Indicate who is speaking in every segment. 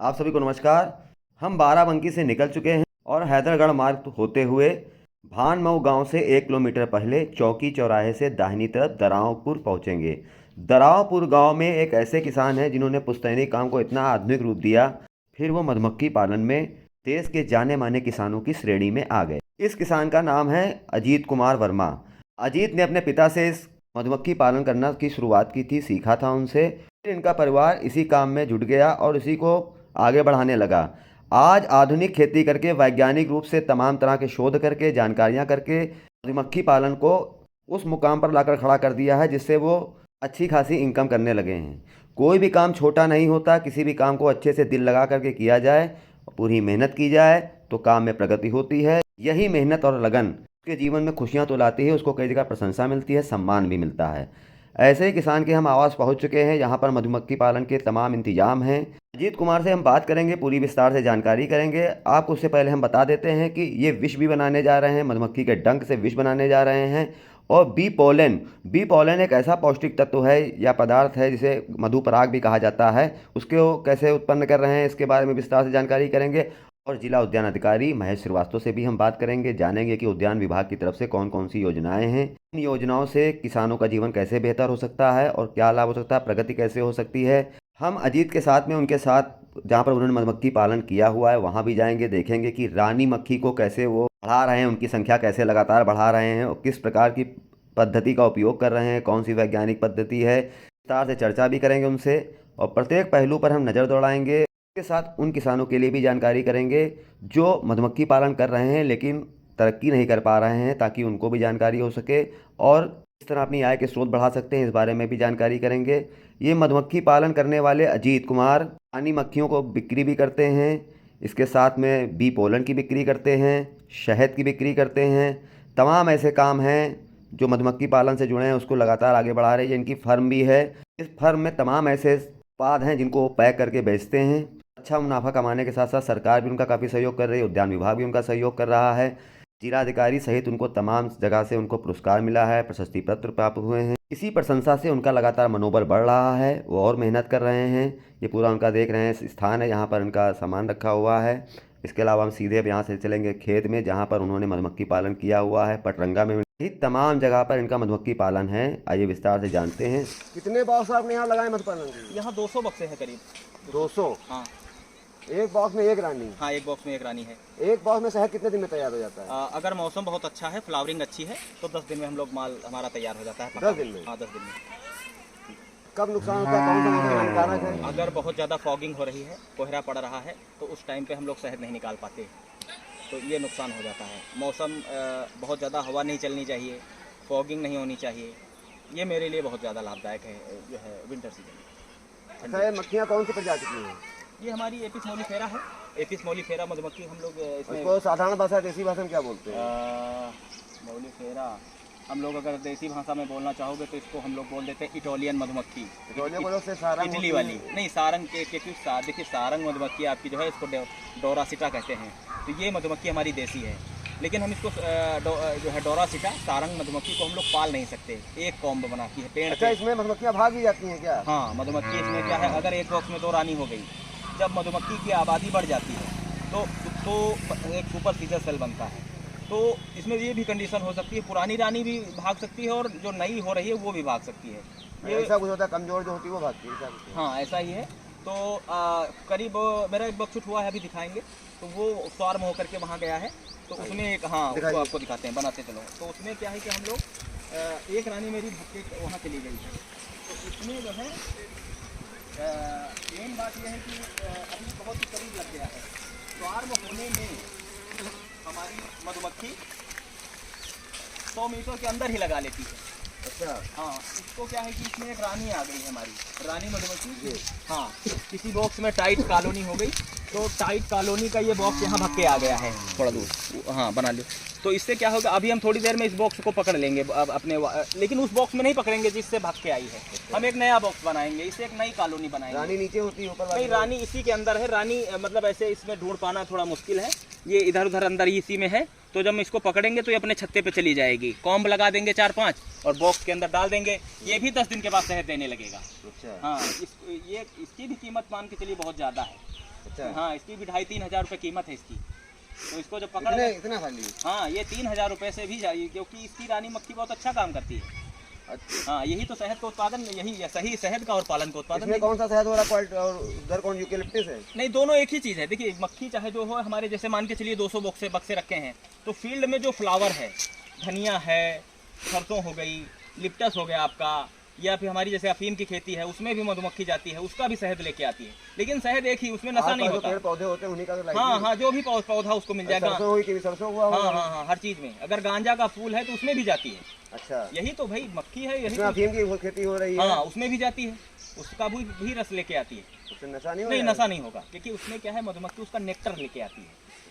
Speaker 1: आप सभी को नमस्कार। हम बाराबंकी से निकल चुके हैं और हैदरगढ़ मार्ग होते हुए भानमऊ गांव से 1 किलोमीटर पहले चौकी चौराहे से दाहिनी तरफ दरावपुर पहुंचेंगे। दरावपुर गांव में एक ऐसे किसान हैं जिन्होंने पुश्तैनी काम को इतना आधुनिक रूप दिया, फिर वो मधुमक्खी पालन में देश के जाने माने किसानों की श्रेणी में आ गए। इस किसान का नाम है अजीत कुमार वर्मा। अजीत ने अपने पिता से इस मधुमक्खी पालन करना की शुरुआत की थी, सीखा था उनसे। फिर इनका परिवार इसी काम में जुट गया और इसी को आगे बढ़ाने लगा। आज आधुनिक खेती करके वैज्ञानिक रूप से तमाम तरह के शोध करके जानकारियां करके मधुमक्खी पालन को उस मुकाम पर लाकर खड़ा कर दिया है जिससे वो अच्छी खासी इनकम करने लगे हैं। कोई भी काम छोटा नहीं होता, किसी भी काम को अच्छे से दिल लगा करके किया जाए, पूरी मेहनत की जाए तो काम में प्रगति होती है। यही मेहनत और लगन उसके जीवन में खुशियां तो लाती है, उसको कई जगह प्रशंसा मिलती है, सम्मान भी मिलता है। ऐसे ही किसान के हम आवास पहुंच चुके हैं। यहाँ पर मधुमक्खी पालन के तमाम इंतजाम हैं। अजीत कुमार से हम बात करेंगे, पूरी विस्तार से जानकारी करेंगे। आपको उससे पहले हम बता देते हैं कि ये विष भी बनाने जा रहे हैं, मधुमक्खी के डंक से विष बनाने जा रहे हैं। और बी पोलन एक ऐसा पौष्टिक तत्व है या पदार्थ है जिसे मधुपराग भी कहा जाता है। उसको कैसे उत्पन्न कर रहे हैं इसके बारे में विस्तार से जानकारी करेंगे। और जिला उद्यान अधिकारी महेश श्रीवास्तव से भी हम बात करेंगे, जानेंगे कि उद्यान विभाग की तरफ से कौन कौन सी योजनाएं हैं, इन योजनाओं से किसानों का जीवन कैसे बेहतर हो सकता है और क्या लाभ हो सकता है, प्रगति कैसे हो सकती है। हम अजीत के साथ में उनके साथ जहाँ पर उन्होंने मधुमक्खी पालन किया हुआ है वहाँ भी जाएंगे, देखेंगे कि रानी मक्खी को कैसे वो बढ़ा रहे हैं, उनकी संख्या कैसे लगातार बढ़ा रहे हैं और किस प्रकार की पद्धति का उपयोग कर रहे हैं, कौन सी वैज्ञानिक पद्धति है। विस्तार से चर्चा भी करेंगे उनसे और प्रत्येक पहलू पर हम नज़र दौड़ाएंगे। इसके साथ उन किसानों के लिए भी जानकारी करेंगे जो मधुमक्खी पालन कर रहे हैं लेकिन तरक्की नहीं कर पा रहे हैं, ताकि उनको भी जानकारी हो सके और इस तरह अपनी आय के स्रोत बढ़ा सकते हैं, इस बारे में भी जानकारी करेंगे। ये मधुमक्खी पालन करने वाले अजीत कुमार रानी मक्खियों को बिक्री भी करते हैं, इसके साथ में बी पोलन की बिक्री करते हैं, शहद की बिक्री करते हैं। तमाम ऐसे काम हैं जो मधुमक्खी पालन से जुड़े हैं, उसको लगातार आगे बढ़ा रही है। इनकी फर्म भी है, इस फर्म में तमाम ऐसे उत्पाद हैं जिनको वो पैक करके बेचते हैं। अच्छा मुनाफा कमाने के साथ साथ सरकार भी उनका काफ़ी सहयोग कर रही है, उद्यान विभाग भी उनका सहयोग कर रहा है। जिलाधिकारी सहित उनको तमाम जगह से उनको पुरस्कार मिला है, प्रशस्ति पत्र प्राप्त हुए हैं। इसी प्रशंसा से उनका लगातार मनोबल बढ़ रहा है, वो और मेहनत कर रहे हैं। ये पूरा उनका देख रहे हैं स्थान है, यहाँ पर उनका सामान रखा हुआ है। इसके अलावा हम सीधे अब यहाँ से चलेंगे खेत में जहाँ पर उन्होंने मधुमक्खी पालन किया हुआ है। पटरंगा में ही तमाम जगह पर इनका मधुमक्खी पालन है। आइए विस्तार से जानते हैं।
Speaker 2: कितने बॉक्स आपने यहाँ लगाए मधुपालन के?
Speaker 3: यहाँ 200 बक्से हैं करीब।
Speaker 2: 200?
Speaker 3: हाँ
Speaker 2: एक बॉक्स में एक रानी?
Speaker 3: हाँ, एक बॉक्स में एक रानी है।
Speaker 2: एक बॉक्स में शहद कितने दिन में तैयार हो जाता है?
Speaker 3: अगर मौसम बहुत अच्छा है, फ्लावरिंग अच्छी है तो 10 दिन में हम लोग माल हमारा तैयार हो जाता है।
Speaker 2: 10 दिन में?
Speaker 3: हाँ, 10 दिन में।
Speaker 2: कब नुकसान होता है, कौन सा मौसम हानिकारक है?
Speaker 3: अगर बहुत ज़्यादा फॉगिंग हो रही है, कोहरा पड़ रहा है तो उस टाइम पे हम लोग शहद नहीं निकाल पाते, तो ये नुकसान हो जाता है। मौसम बहुत ज़्यादा हवा नहीं चलनी चाहिए, फॉगिंग नहीं होनी चाहिए। ये मेरे लिए बहुत ज़्यादा लाभदायक है जो है विंटर सीजन।
Speaker 2: अच्छा, ये मक्खियाँ कौन सी प्रजाति की हैं?
Speaker 3: ये हमारी एपिस मोलिफेरा है। एपिस मोलिफेरा मधुमक्खी हम लोग इसमें
Speaker 2: इसको साधारण भाषा देसी भाषा में क्या बोलते हैं?
Speaker 3: मोलिफेरा हम लोग अगर देसी भाषा में बोलना चाहोगे तो इसको हम लोग बोल देते हैं इटालियन मधुमक्खी। इटली वाली नहीं, सारंग के देखिए सारंग मधुमक्खी आपकी जो है इसको डोरासिटा कहते हैं। तो ये मधुमक्खी हमारी देसी है, लेकिन हम इसको जो है डोरासिटा सारंग मधुमक्खी को हम लोग पाल नहीं सकते, एक कॉम्ब बनाती है पेड़।
Speaker 2: अच्छा, इसमें मधुमक्खियाँ भाग ही जाती हैं क्या?
Speaker 3: हाँ, मधुमक्खी इसमें क्या है, अगर एक बॉक्स में 2 रानी हो गई, जब मधुमक्खी की आबादी बढ़ जाती है तो एक सुपर सीजर सेल बनता है। तो इसमें ये भी कंडीशन हो सकती है, पुरानी रानी भी भाग सकती है और जो नई हो रही है वो भी भाग सकती है।
Speaker 2: ये ऐसा कुछ होता है, कमजोर जो होती है वो भागती है?
Speaker 3: हाँ, ऐसा ही है। तो करीब मेरा एक बक्सुट हुआ है, अभी दिखाएंगे। तो वो स्वार्म होकर के वहाँ गया है, तो उसमें एक उसको आपको दिखाते हैं, बनाते चलो। तो उसमें क्या है कि हम लोग एक रानी मेरी भाग के वहाँ चली गई है। तो इसमें जो है मेन बात यह है कि अभी बहुत ही करीब लग गया है। स्वार्म होने में हमारी मधुमक्खी 100 मीटर के अंदर ही लगा लेती है।
Speaker 2: अच्छा,
Speaker 3: हाँ, इसको क्या है कि इसमें एक रानी आ गई है, हमारी रानी मधुमक्खी। हाँ, किसी बॉक्स में टाइट कॉलोनी हो गई, तो टाइट कॉलोनी का ये बॉक्स यहाँ भग के आ गया है थोड़ा दूर। हाँ, बना लो। तो इससे क्या होगा, अभी हम थोड़ी देर में इस बॉक्स को पकड़ लेंगे अब अपने, लेकिन उस बॉक्स में नहीं पकड़ेंगे जिससे भाग के आई है। हम एक नया बॉक्स बनाएंगे, इससे एक नई कॉलोनी बनाएंगे।
Speaker 2: रानी नीचे होती है, ऊपर वाली?
Speaker 3: नहीं, रानी इसी के अंदर है। रानी मतलब ऐसे इसमें ढूंढ पाना थोड़ा मुश्किल है, ये इधर उधर अंदर ही इसी में है। तो जब हम इसको पकड़ेंगे तो ये अपने छत्ते पे चली जाएगी, कॉम्ब लगा देंगे 4-5 और बॉक्स के अंदर डाल देंगे। ये भी 10 दिन के बाद शहद देने लगेगा।
Speaker 2: अच्छा।
Speaker 3: हाँ, इसकी भी कीमत मान के चलिए बहुत ज़्यादा है।
Speaker 2: अच्छा
Speaker 3: हाँ, इसकी भी 2,500-3,000 रुपये कीमत है इसकी। तो इसको जब पकड़
Speaker 2: इतना खाली?
Speaker 3: हाँ, ये 3,000 रुपये से भी जाइए, क्योंकि इसकी रानी मक्खी बहुत अच्छा काम करती है।
Speaker 2: अच्छा,
Speaker 3: हाँ, यही तो शहद का उत्पादन, यही सही शहद का और पालन का उत्पादन।
Speaker 2: इसमें कौन सा शहद हो रहा है क्वालिटी, और उधर कौन यूकेलिप्टस है?
Speaker 3: नहीं, दोनों एक ही चीज़ है। देखिए, मक्खी चाहे जो हो, हमारे जैसे मान के चलिए 200 बक्से रखे हैं, तो फील्ड में जो फ्लावर है, धनिया है, सरसों हो गई, लिप्टस हो गया आपका, या फिर हमारी जैसे अफीम की खेती है, उसमें भी मधुमक्खी जाती है, उसका भी शहद लेके आती है। लेकिन शहद एक ही, उसमें नशा नहीं होता।
Speaker 2: पेड़ पौधे होते हैं उन्हीं का तो
Speaker 3: हाँ हाँ, जो भी पौधा उसको मिल जाएगा।
Speaker 2: सरसों हुई कि सरसों हुआ
Speaker 3: हाँ हाँ हाँ, हर चीज़ में। अगर गांजा का फूल है तो उसमें भी जाती है।
Speaker 2: अच्छा,
Speaker 3: यही तो भाई मक्खी है, यही
Speaker 2: इसमें
Speaker 3: तो।
Speaker 2: अफीम की खेती हो रही है?
Speaker 3: हाँ, उसमें भी जाती है, उसका भी रस लेके आती है।
Speaker 2: उससे नशा नहीं
Speaker 3: नहीं,
Speaker 2: होगा?
Speaker 3: नशा नहीं होगा, क्योंकि उसमें क्या है, मधुमक्खी उसका नेक्टर लेके आती है।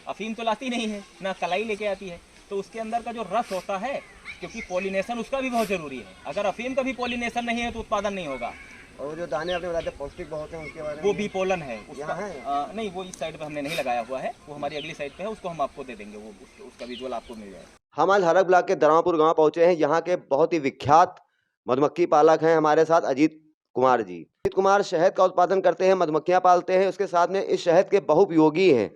Speaker 3: अफीम तो लाती नहीं है ना, कलाई लेके आती है। तो उसके अंदर का जो रस होता है, क्योंकि पॉलिनेशन उसका भी बहुत जरूरी है। अगर अफीम का भी पॉलिनेशन नहीं है तो उत्पादन नहीं होगा।
Speaker 2: और वो जो दाने आपने बताया पौष्टिक बहुत हैं, उसके बारे में?
Speaker 3: वो बी पोलन है उसका।
Speaker 2: यहाँ है?
Speaker 3: नहीं, वो इस साइड पे हमने नहीं लगाया हुआ है, वो हमारी अगली साइड पे है, उसको हम आपको दे देंगे, वो उसका विजुअल आपको मिल जाएगा।
Speaker 1: हम आज हरक ब्लॉक के दरावपुर गांव पहुंचे हैं। यहाँ के बहुत ही विख्यात मधुमक्खी पालक हैं हमारे साथ अजीत कुमार जी। अजीत कुमार शहद का उत्पादन करते हैं, मधुमक्खियां पालते हैं, उसके साथ में इस शहद के बहुपयोगी हैं।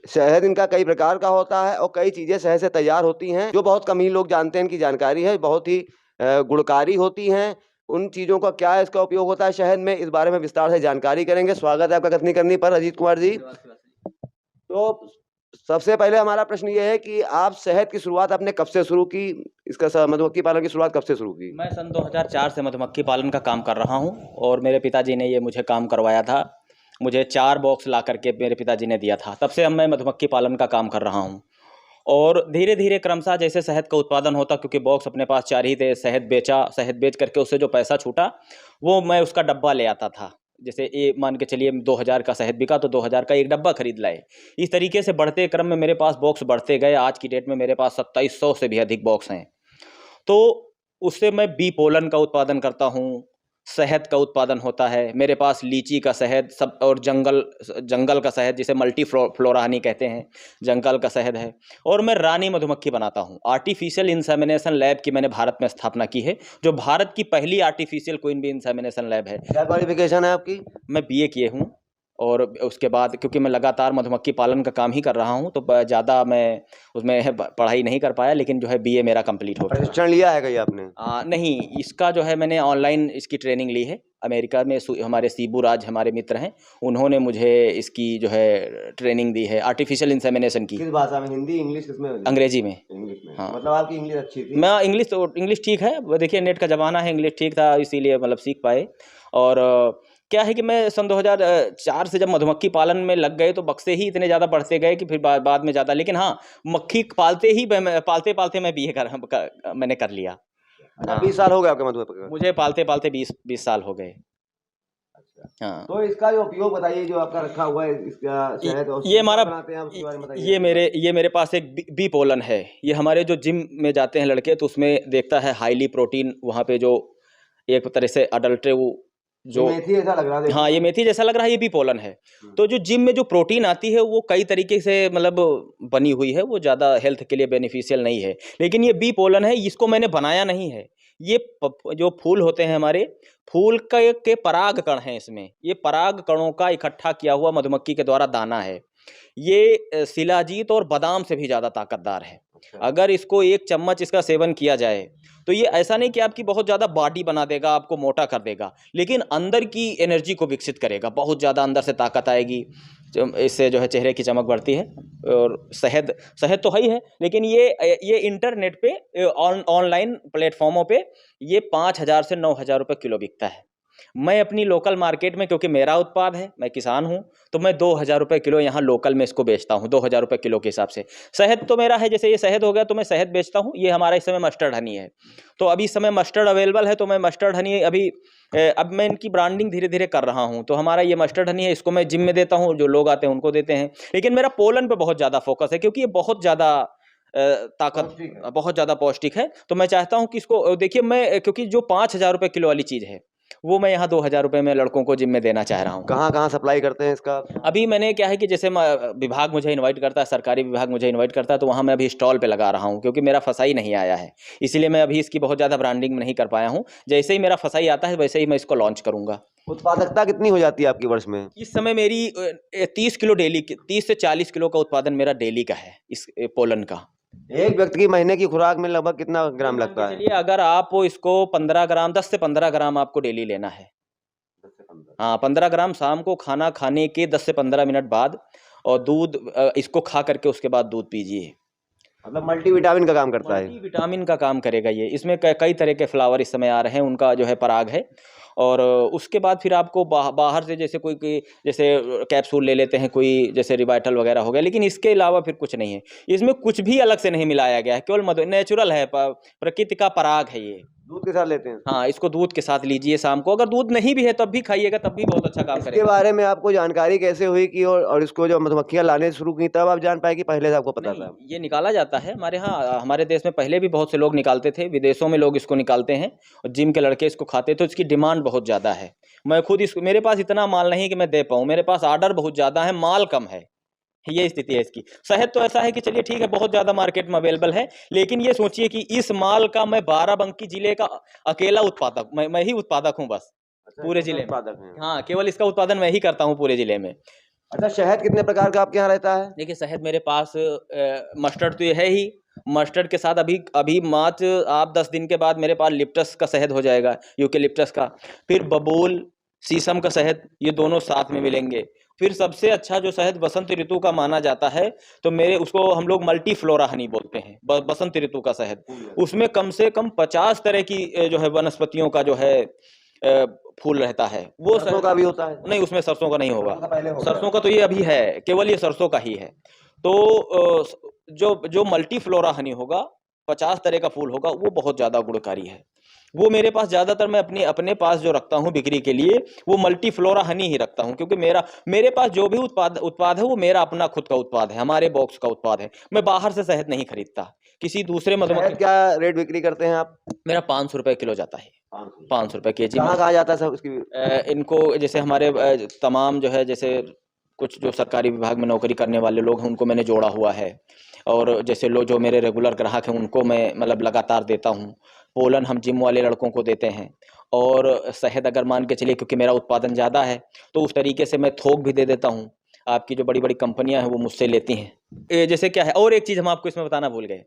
Speaker 1: शहद इनका कई प्रकार का होता है और कई चीजें शहद से तैयार होती हैं जो बहुत कम ही लोग जानते हैं, इनकी जानकारी है, बहुत ही गुणकारी होती हैं। उन चीजों का क्या है, इसका उपयोग होता है शहद में, इस बारे में विस्तार से जानकारी करेंगे। स्वागत है आपका कथनी करनी पर अजीत कुमार जी। तो सबसे पहले हमारा प्रश्न ये है कि आप शहद की शुरुआत आपने कब से शुरू की, इसका मधुमक्खी पालन की शुरुआत कब से शुरू की?
Speaker 3: मैं सन 2004 से मधुमक्खी पालन का काम कर रहा हूँ, और मेरे पिताजी ने ये मुझे काम करवाया था। मुझे 4 बॉक्स ला करके मेरे पिताजी ने दिया था, तब से मैं मधुमक्खी पालन का काम कर रहा हूँ। और धीरे धीरे क्रमशः जैसे शहद का उत्पादन होता, क्योंकि बॉक्स अपने पास 4 ही थे, शहद बेच करके उससे जो पैसा छूटा वो मैं उसका डब्बा ले आता था। जैसे ये मान के चलिए 2000 का शहद बिका तो 2000 का एक डब्बा खरीद लाए। इस तरीके से बढ़ते क्रम में मेरे पास बॉक्स बढ़ते गए। आज की डेट में मेरे पास 2700 से भी अधिक बॉक्स हैं। तो उससे मैं बी पोलन का उत्पादन करता हूँ, शहद का उत्पादन होता है मेरे पास, लीची का शहद सब, और जंगल का शहद जिसे मल्टी फ्लोरा हनी कहते हैं, जंगल का शहद है। और मैं रानी मधुमक्खी बनाता हूँ। आर्टिफिशियल इंसेमिनेशन लैब की मैंने भारत में स्थापना की है, जो भारत की पहली artificial queen bee insemination lab है।
Speaker 1: क्या क्वालिफिकेशन है आपकी?
Speaker 3: मैं बीए किए हूँ, और उसके बाद क्योंकि मैं लगातार मधुमक्खी पालन का काम ही कर रहा हूँ, तो ज़्यादा मैं उसमें पढ़ाई नहीं कर पाया, लेकिन जो है बीए मेरा कंप्लीट हो गया।
Speaker 1: प्रशिक्षण लिया है कहीं आपने?
Speaker 3: नहीं, इसका जो है मैंने ऑनलाइन इसकी ट्रेनिंग ली है। अमेरिका में हमारे सीबू राज हमारे मित्र हैं, उन्होंने मुझे इसकी जो है ट्रेनिंग दी है आर्टिफिशियल इंसेमिनेशन की।
Speaker 1: किस भाषा में? हिंदी, इंग्लिश, किसमें?
Speaker 3: अंग्रेजी में।
Speaker 1: इंग्लिश में।
Speaker 3: हाँ।
Speaker 1: मतलब आपकी इंग्लिश अच्छी थी?
Speaker 3: मैं इंग्लिश ठीक है, देखिए नेट का ज़माना है, इंग्लिश ठीक था, इसीलिए मतलब सीख पाए। और क्या है कि मैं सन 2004 से जब मधुमक्खी पालन में लग गए तो बक्से ही इतने ज़्यादा बढ़ते गए कि फिर बाद में ज़्यादा, लेकिन हाँ, मक्खी पालते मैं बीए मैंने कर लिया। हाँ।
Speaker 1: 20 साल हो गए आपके मधुमक्खी?
Speaker 3: मुझे पालते 20 साल हो गए। हाँ।
Speaker 1: तो इसका जो उपयोग बताइए, जो आपका रखा हुआ है इसका शहद, और
Speaker 3: ये हमारा
Speaker 1: बनाते हैं आप, उसके बारे में बताइए।
Speaker 3: ये मेरे पास एक बी पोलन है। ये हमारे जो जिम में जाते हैं लड़के, तो उसमें देखता है हाईली प्रोटीन, वहाँ पे जो एक तरह से अडल्ट्रे जो
Speaker 1: मेथी ऐसा लग रहा है।
Speaker 3: हाँ, ये मेथी जैसा लग रहा है, ये बी पोलन है। तो जो जिम में जो प्रोटीन आती है वो कई तरीके से मतलब बनी हुई है, वो ज़्यादा हेल्थ के लिए बेनिफिशियल नहीं है, लेकिन ये बी पोलन है, इसको मैंने बनाया नहीं है। ये जो फूल होते हैं हमारे, फूल के पराग कण हैं इसमें, ये पराग कणों का इकट्ठा किया हुआ मधुमक्खी के द्वारा दाना है। ये शिलाजीत और बादाम से भी ज़्यादा ताकतदार है। अगर इसको 1 चम्मच इसका सेवन किया जाए तो ये ऐसा नहीं कि आपकी बहुत ज़्यादा बॉडी बना देगा, आपको मोटा कर देगा, लेकिन अंदर की एनर्जी को विकसित करेगा, बहुत ज़्यादा अंदर से ताकत आएगी, इससे जो है चेहरे की चमक बढ़ती है। और शहद तो है ही है, लेकिन ये इंटरनेट पे ऑनलाइन प्लेटफॉर्मों पे ये 5,000 से 9,000 रुपये किलो बिकता है। मैं अपनी लोकल मार्केट में, क्योंकि मेरा उत्पाद है, मैं किसान हूँ, तो मैं 2,000 रुपये किलो यहाँ लोकल में इसको बेचता हूँ, 2,000 रुपये किलो के हिसाब से। शहद तो मेरा है, जैसे ये शहद हो गया तो मैं शहद बेचता हूँ। ये हमारा इस समय मस्टर्ड हनी है, तो अभी इस समय मस्टर्ड अवेलेबल है, तो मैं मस्टर्ड हनी अब मैं इनकी ब्रांडिंग धीरे धीरे कर रहा हूँ। तो हमारा ये मस्टर्ड हनी है, इसको मैं जिम में देता हूँ, जो लोग आते हैं उनको देते हैं। लेकिन मेरा पोलन पे बहुत ज़्यादा फोकस है, क्योंकि ये बहुत ज़्यादा बहुत ज़्यादा पौष्टिक है। तो मैं चाहता हूँ कि इसको देखिए, मैं क्योंकि जो 5,000 रुपये किलो वाली चीज़ है, वो मैं यहाँ 2,000 रुपये में लड़कों को जिम में देना चाह रहा हूँ।
Speaker 1: कहाँ कहाँ सप्लाई करते हैं इसका?
Speaker 3: अभी मैंने क्या है कि जैसे विभाग मुझे इनवाइट करता है, सरकारी विभाग मुझे इनवाइट करता है, तो वहाँ मैं अभी स्टॉल पे लगा रहा हूँ, क्योंकि मेरा फसाई नहीं आया है, इसलिए मैं अभी इसकी बहुत ज़्यादा ब्रांडिंग नहीं कर पाया हूँ। जैसे ही मेरा फसाई आता है वैसे ही मैं इसको लॉन्च करूँगा।
Speaker 1: उत्पादकता कितनी हो जाती है आपकी वर्ष में?
Speaker 3: इस समय मेरी 30 किलो डेली, 30 से 40 किलो का उत्पादन मेरा डेली का है इस पोलन का।
Speaker 1: एक व्यक्ति की महीने की खुराक में लगभग कितना ग्राम लगता है?
Speaker 3: चलिए, अगर आप इसको 15 ग्राम, 10 से 15 ग्राम आपको डेली लेना है। हाँ, 15 ग्राम शाम को खाना खाने के 10 से 15 मिनट बाद, और दूध इसको खा करके उसके बाद दूध पीजिए।
Speaker 1: मतलब मल्टीविटामिन का काम करता है।
Speaker 3: विटामिन का काम करेगा ये। इसमें कई तरह के फ्लावर इस समय आ रहे हैं, उनका जो है पराग है। और उसके बाद फिर आपको बाहर से जैसे कोई जैसे कैप्सूल ले लेते हैं, कोई जैसे रिवाइटल वगैरह हो गया, लेकिन इसके अलावा फिर कुछ नहीं है। इसमें कुछ भी अलग से नहीं मिलाया गया है, केवल नेचुरल है, प्रकृति का पराग है ये।
Speaker 1: दूध के साथ लेते हैं?
Speaker 3: हाँ, इसको दूध के साथ लीजिए शाम को। अगर दूध नहीं भी है तब भी खाइएगा, तब भी बहुत अच्छा काम
Speaker 1: इसके
Speaker 3: करेगा।
Speaker 1: बारे में आपको जानकारी कैसे हुई कि और इसको जब मधुमक्खियां लाने शुरू की तब आप जान पाए कि पहले से आपको पता
Speaker 3: नहीं,
Speaker 1: था?
Speaker 3: ये निकाला जाता है हमारे यहाँ। हमारे देश में पहले भी बहुत से लोग निकालते थे, विदेशों में लोग इसको निकालते हैं, और जिम के लड़के इसको खाते, तो इसकी डिमांड बहुत ज़्यादा है। मैं खुद इसको, मेरे पास इतना माल नहीं कि मैं दे पाऊँ, मेरे पास आर्डर बहुत ज़्यादा है, माल कम है, ये स्थिति है इसकी। शहद तो ऐसा है कि चलिए ठीक है, बहुत ज़्यादा मार्केट में अवेलेबल है, लेकिन ये सोचिए कि इस माल का मैं बाराबंकी जिले का अकेला उत्पादक, मैं ही उत्पादक हूँ बस पूरे जिले में।
Speaker 1: उत्पादक हैं?
Speaker 3: हाँ, केवल इसका उत्पादन मैं ही करता हूँ पूरे जिले में।
Speaker 1: अच्छा, शहद कितने प्रकार का आपके यहाँ रहता है?
Speaker 3: देखिए, शहद मेरे पास मस्टर्ड तो ये है ही, मस्टर्ड के साथ अभी मात्र आप 10 दिन के बाद मेरे पास लिप्टस का शहद हो जाएगा, यूकेलिप्टस का। फिर बबूल, शीशम का शहद, ये दोनों साथ में मिलेंगे। फिर सबसे अच्छा जो शहद बसंत ऋतु का माना जाता है, तो मेरे उसको हम लोग मल्टी फ्लोरा हनी बोलते हैं, बसंत ऋतु का शहद। उसमें कम से कम 50 तरह की जो है वनस्पतियों का जो है फूल रहता है। वो
Speaker 1: सरसों का भी होता है?
Speaker 3: नहीं, उसमें सरसों का नहीं होगा।
Speaker 1: पहले होगा।
Speaker 3: सरसों का तो ये अभी है, केवल ये सरसों का ही है। तो जो मल्टी फ्लोरा हनी होगा, 50 तरह का फूल होगा, वो बहुत ज़्यादा गुणकारी है। वो मेरे पास ज़्यादातर मैं अपने पास जो रखता हूँ बिक्री के लिए, वो मल्टी फ्लोरा हनी ही रखता हूँ, क्योंकि मेरे पास जो भी उत्पाद है वो मेरा अपना खुद का उत्पाद है, हमारे बॉक्स का उत्पाद है। मैं बाहर से शहद नहीं खरीदता, किसी दूसरे मधुमक्खी।
Speaker 1: क्या रेट बिक्री करते हैं आप?
Speaker 3: मेरा 500 रुपये किलो जाता है, 500 रुपये केजी।
Speaker 1: कहाँ कहाँ जाता है सब इसकी?
Speaker 3: इनको जैसे हमारे तमाम जो है, जैसे कुछ जो सरकारी विभाग में नौकरी करने वाले लोग हैं, उनको मैंने जोड़ा हुआ है। और जैसे लोग जो मेरे रेगुलर ग्राहक हैं, उनको मैं मतलब लगातार देता हूँ। पोलन हम जिम वाले लड़कों को देते हैं। और शहद अगर मान के चलिए, क्योंकि मेरा उत्पादन ज़्यादा है, तो उस तरीके से मैं थोक भी दे देता हूँ। आपकी जो बड़ी बड़ी कंपनियाँ हैं वो मुझसे लेती हैं। जैसे क्या है, और एक चीज़ हम आपको इसमें बताना भूल गए।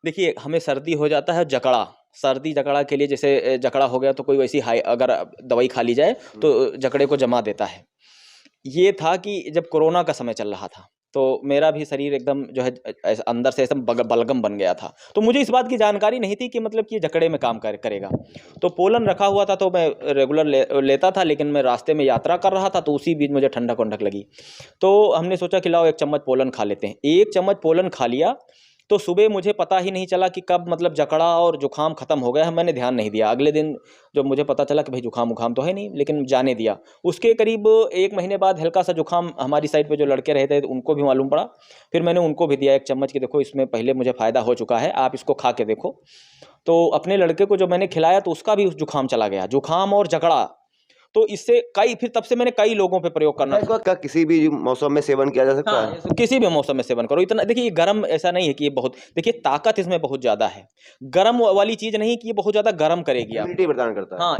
Speaker 3: देखिए, हमें सर्दी हो जाता है, जकड़ा, सर्दी जकड़ा के लिए, जैसे जकड़ा हो गया तो कोई वैसी अगर दवाई खा ली जाए तो जकड़े को जमा देता है। ये था कि जब कोरोना का समय चल रहा था, तो मेरा भी शरीर एकदम जो है अंदर से एकदम बलगम बन गया था। तो मुझे इस बात की जानकारी नहीं थी कि मतलब कि ये जकड़े में काम करेगा। तो पोलन रखा हुआ था, तो मैं रेगुलर लेता था, लेकिन मैं रास्ते में यात्रा कर रहा था, तो उसी बीच मुझे ठंडक वंडक लगी। तो हमने सोचा कि लाओ 1 चम्मच पोलन खा लेते हैं। 1 चम्मच पोलन खा लिया, तो सुबह मुझे पता ही नहीं चला कि कब मतलब जकड़ा और जुखाम ख़त्म हो गया है। मैंने ध्यान नहीं दिया। अगले दिन जब मुझे पता चला कि भाई जुखाम तो है नहीं, लेकिन जाने दिया। उसके करीब 1 महीने बाद हल्का सा जुखाम हमारी साइड पे जो लड़के रहते थे उनको भी मालूम पड़ा। फिर मैंने उनको भी दिया 1 चम्मच कि देखो, इसमें पहले मुझे फ़ायदा हो चुका है, आप इसको खा के देखो। तो अपने लड़के को जो मैंने खिलाया, तो उसका भी जुखाम चला गया, जुखाम और जकड़ा। तो इससे फिर तब से मैंने कई लोगों पे प्रयोग करना।
Speaker 1: इसको क्या किसी भी मौसम में सेवन किया जा सकता है?
Speaker 3: हाँ, किसी भी मौसम में सेवन करो। इतना देखिए, ये गर्म ऐसा नहीं है कि ये बहुत, देखिए ताकत इसमें बहुत ज़्यादा है। गर्म वाली चीज़ नहीं कि ये बहुत ज़्यादा गर्म करेगी आप।
Speaker 1: इम्यूनिटी प्रदान करता है।
Speaker 3: हाँ,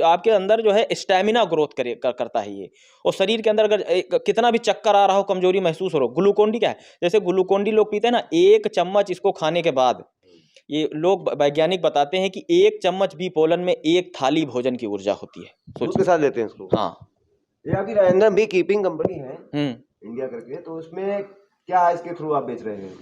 Speaker 3: आपके अंदर जो है स्टैमिना ग्रोथ करता है ये। और शरीर के अंदर अगर कितना भी चक्कर आ रहा हो, कमजोरी महसूस हो रहा हो, ग्लूकोन-डी क्या है, जैसे ग्लूकोन-डी लोग पीते हैं ना, 1 चम्मच इसको खाने के बाद, ये लोग वैज्ञानिक बताते हैं कि 1 चम्मच भी पोलन में 1 थाली भोजन की ऊर्जा होती है।
Speaker 1: दूध के साथ लेते हैं इसको?
Speaker 3: हाँ।
Speaker 1: ये आपकी राजेंद्रम बी कीपिंग कंपनी है इंडिया करके, तो उसमें क्या इसके थ्रू आप बेच रहे हैं?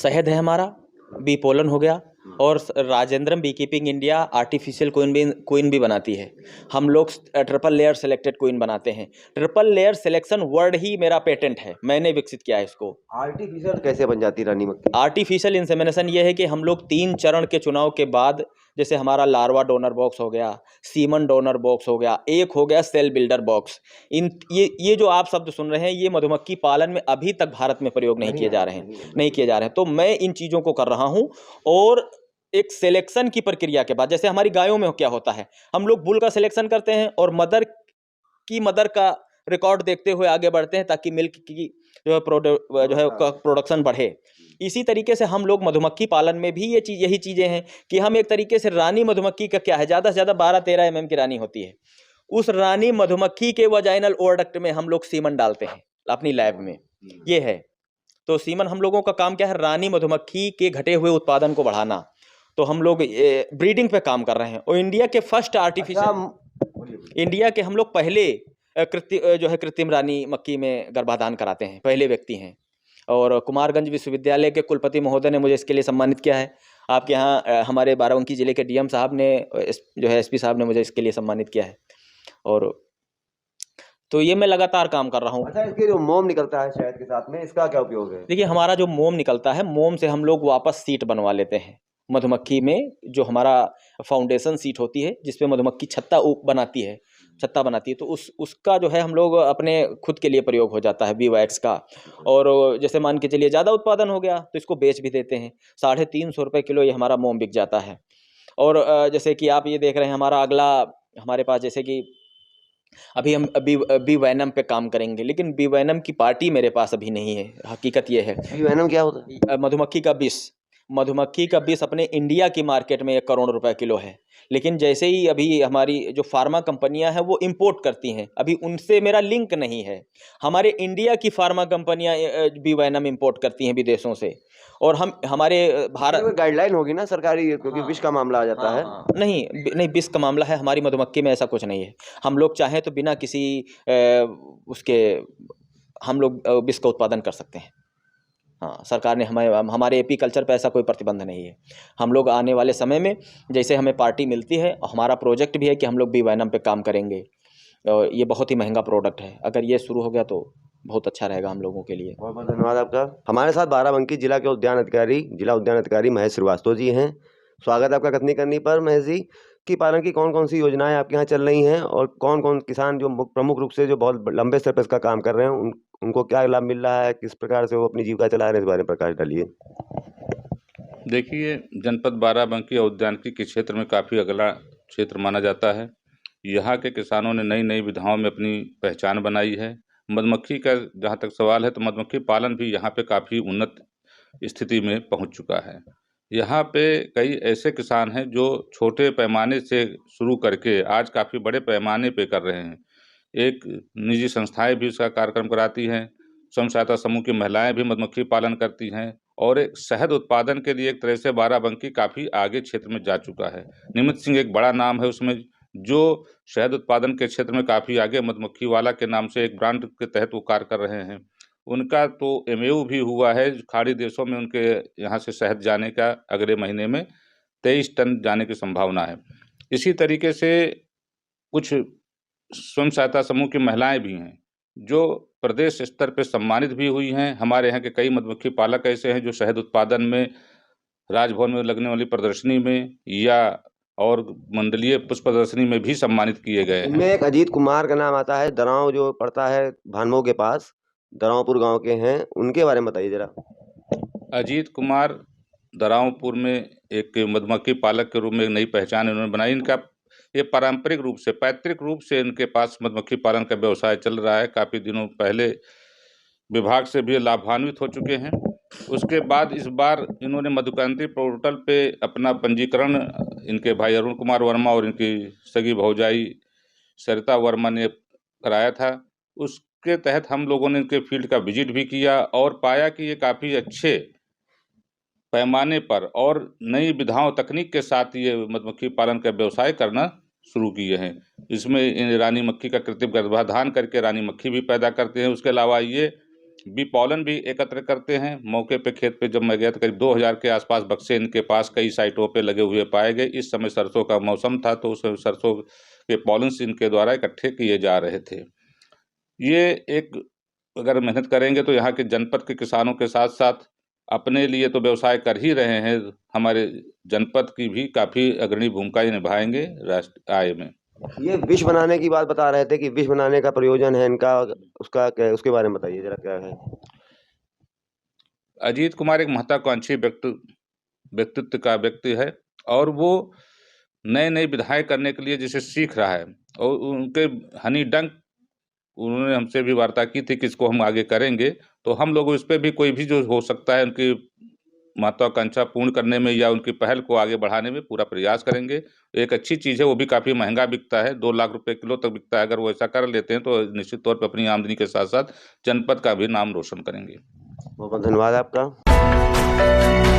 Speaker 3: शहद है हमारा, बी पोलन हो गया, और राजेंद्रम beekeeping India artificial queen भी बनाती है। हम लोग ट्रिपल लेयर सेलेक्टेड क्वीन बनाते हैं। ट्रिपल लेयर सिलेक्शन वर्ड ही मेरा पेटेंट है, मैंने विकसित किया है इसको।
Speaker 1: आर्टिफिशियल कैसे बन जाती है रानी मक्खी?
Speaker 3: आर्टिफिशियल इंसेमिनेशन ये है कि हम लोग 3 चरण के चुनाव के बाद, जैसे हमारा लार्वा डोनर बॉक्स हो गया, सीमन डोनर बॉक्स हो गया, एक हो गया सेल बिल्डर बॉक्स। ये जो आप शब्द सुन रहे हैं, ये मधुमक्खी पालन में अभी तक भारत में प्रयोग नहीं किए जा रहे हैं। तो मैं इन चीज़ों को कर रहा हूँ। और एक सिलेक्शन की प्रक्रिया के बाद, जैसे हमारी गायों में क्या होता है, हम लोग बुल का सिलेक्शन करते हैं और मदर का रिकॉर्ड देखते हुए आगे बढ़ते हैं ताकि मिल्क की जो है प्रोडक्शन बढ़े। इसी तरीके से हम लोग मधुमक्खी पालन में भी यही चीजें हैं कि हम एक तरीके से रानी मधुमक्खी का क्या है, ज्यादा से ज्यादा 12-13 mm की रानी होती है, उस रानी मधुमक्खी के वजाइनल ओरडक्ट में हम लोग सीमन डालते हैं अपनी लैब में। ये है, तो सीमन हम लोगों का काम क्या है, रानी मधुमक्खी के घटे हुए उत्पादन को बढ़ाना। तो हम लोग ब्रीडिंग पे काम कर रहे हैं और इंडिया के फर्स्ट आर्टिफिशियल, इंडिया के हम लोग पहले कृत्रिम रानी मक्खी में गर्भाधान कराते हैं, पहले व्यक्ति हैं। और कुमारगंज विश्वविद्यालय के कुलपति महोदय ने मुझे इसके लिए सम्मानित किया है। आपके यहाँ हमारे बाराबंकी जिले के डीएम साहब ने जो है एसपी साहब ने मुझे इसके लिए सम्मानित किया है। और तो ये मैं लगातार काम कर रहा हूँ।
Speaker 2: अच्छा, इसके जो मोम निकलता है शहद के साथ में, इसका क्या उपयोग है?
Speaker 3: देखिए, हमारा जो मोम निकलता है, मोम से हम लोग वापस सीट बनवा लेते हैं। मधुमक्खी में जो हमारा फाउंडेशन सीट होती है जिसपे मधुमक्खी छत्ता बनाती है, तो उसका जो है हम लोग अपने खुद के लिए प्रयोग हो जाता है, बी वैक्स का। और जैसे मान के चलिए ज़्यादा उत्पादन हो गया तो इसको बेच भी देते हैं, 350 रुपये किलो ये हमारा मोम बिक जाता है। और जैसे कि आप ये देख रहे हैं, हमारा अगला हमारे पास जैसे कि अभी हम बी वैनम पे काम करेंगे, लेकिन बी वैनम की पार्टी मेरे पास अभी नहीं है। हकीकत ये है,
Speaker 2: वेनम क्या होता है?
Speaker 3: मधुमक्खी का विष अपने इंडिया की मार्केट में 1 करोड़ रुपए किलो है, लेकिन जैसे ही अभी हमारी जो फार्मा कंपनियां हैं वो इंपोर्ट करती हैं, अभी उनसे मेरा लिंक नहीं है। हमारे इंडिया की फार्मा कंपनियां बी वैनम इंपोर्ट करती हैं विदेशों से, और हमारे भारत
Speaker 2: गाइडलाइन होगी ना सरकारी, क्योंकि विष का मामला आ जाता है।
Speaker 3: नहीं, विष का मामला है, हमारी मधुमक्खी में ऐसा कुछ नहीं है। हम लोग चाहें तो बिना किसी हम लोग विष का उत्पादन कर सकते हैं। हाँ, सरकार ने हमारे एपीकल्चर पे ऐसा कोई प्रतिबंध नहीं है। हम लोग आने वाले समय में जैसे हमें पार्टी मिलती है, हमारा प्रोजेक्ट भी है कि हम लोग बी वैनम पे काम करेंगे। और ये बहुत ही महंगा प्रोडक्ट है, अगर ये शुरू हो गया तो बहुत अच्छा रहेगा हम लोगों के लिए।
Speaker 2: बहुत बहुत धन्यवाद आपका। हमारे साथ बाराबंकी जिला उद्यान अधिकारी महेश श्रीवास्तव जी हैं। स्वागत है आपका कथनी करनी पर। महेश जी, की पालन की कौन कौन सी योजनाएं आपके यहाँ चल रही हैं और कौन कौन किसान जो प्रमुख रूप से जो बहुत लंबे स्तर पर इसका काम कर रहे हैं उनको क्या लाभ मिल रहा है, किस प्रकार से वो अपनी जीविका चला रहे हैं, इस बारे में प्रकाश डालिए।
Speaker 4: देखिए, जनपद बाराबंकी उद्यानिकी के क्षेत्र में काफ़ी अगला क्षेत्र माना जाता है। यहाँ के किसानों ने नई नई विधाओं में अपनी पहचान बनाई है। मधुमक्खी का जहाँ तक सवाल है तो मधुमक्खी पालन भी यहाँ पे काफ़ी उन्नत स्थिति में पहुँच चुका है। यहाँ पे कई ऐसे किसान हैं जो छोटे पैमाने से शुरू करके आज काफ़ी बड़े पैमाने पे कर रहे हैं। एक निजी संस्थाएं भी इसका कार्यक्रम कराती हैं, स्वयं सहायता समूह की महिलाएं भी मधुमक्खी पालन करती हैं, और एक शहद उत्पादन के लिए एक तरह से बाराबंकी काफ़ी आगे क्षेत्र में जा चुका है। निमित सिंह एक बड़ा नाम है उसमें, जो शहद उत्पादन के क्षेत्र में काफ़ी आगे, मधुमक्खी वाला के नाम से एक ब्रांड के तहत वो कार्य कर रहे हैं। उनका तो MAU भी हुआ है, खाड़ी देशों में उनके यहाँ से शहद जाने का अगले महीने में 23 टन जाने की संभावना है। इसी तरीके से कुछ स्वयं सहायता समूह की महिलाएं भी हैं जो प्रदेश स्तर पर सम्मानित भी हुई हैं। हमारे यहाँ के कई मधुमक्खी पालक ऐसे हैं जो शहद उत्पादन में राजभवन में लगने वाली प्रदर्शनी में या और मंडलीय पुष्प प्रदर्शनी में भी सम्मानित किए गए हैं।
Speaker 2: इनमें एक अजीत कुमार का नाम आता है, दराव जो पड़ता है भानमो के पास, दरावपुर गांव के हैं, उनके बारे में बताइए जरा।
Speaker 4: अजीत कुमार दरावपुर में एक मधुमक्खी पालक के रूप में एक नई पहचान इन्होंने बनाई। इनका ये पारंपरिक रूप से, पैतृक रूप से इनके पास मधुमक्खी पालन का व्यवसाय चल रहा है। काफ़ी दिनों पहले विभाग से भी लाभान्वित हो चुके हैं। उसके बाद इस बार इन्होंने मधुक्रांति पोर्टल पे अपना पंजीकरण इनके भाई अरुण कुमार वर्मा और इनकी सगी भौजाई सरिता वर्मा ने कराया था। उसके तहत हम लोगों ने इनके फील्ड का विजिट भी किया और पाया कि ये काफ़ी अच्छे पैमाने पर और नई विधाओं तकनीक के साथ ये मधुमक्खी पालन का व्यवसाय करना शुरू किए हैं। इसमें रानी मक्खी का कृत्रिम गर्भाधान करके रानी मक्खी भी पैदा करते हैं। उसके अलावा ये बी पॉलन भी एकत्र करते हैं। मौके पे खेत पे जब मैं गया तो करीब 2000 के आसपास बक्से इनके पास कई साइटों पे लगे हुए पाए गए। इस समय सरसों का मौसम था तो उस सरसों के पॉलन्स इनके द्वारा इकट्ठे किए जा रहे थे। ये एक अगर मेहनत करेंगे तो यहाँ के जनपद के किसानों के साथ साथ अपने लिए तो व्यवसाय कर ही रहे हैं, हमारे जनपद की भी काफ़ी अग्रणी भूमिका निभाएंगे राष्ट्र आय में।
Speaker 2: ये विष बनाने की बात बता रहे थे कि विष बनाने का प्रयोजन है इनका, उसका क्या, उसके बारे में बताइए जरा क्या है।
Speaker 4: अजीत कुमार एक महत्वाकांक्षी व्यक्तित्व का व्यक्ति है। और वो नए नई विधाएं करने के लिए जैसे सीख रहा है, और उनके हनी डंक उन्होंने हमसे भी वार्ता की थी कि इसको हम आगे करेंगे, तो हम लोग उस पे भी कोई भी जो हो सकता है उनकी महत्वाकांक्षा पूर्ण करने में या उनकी पहल को आगे बढ़ाने में पूरा प्रयास करेंगे। एक अच्छी चीज़ है, वो भी काफ़ी महंगा बिकता है, 2 लाख रुपए किलो तक बिकता है। अगर वो ऐसा कर लेते हैं तो निश्चित तौर पे अपनी आमदनी के साथ साथ जनपद का भी नाम रोशन करेंगे।
Speaker 2: बहुत बहुत धन्यवाद आपका।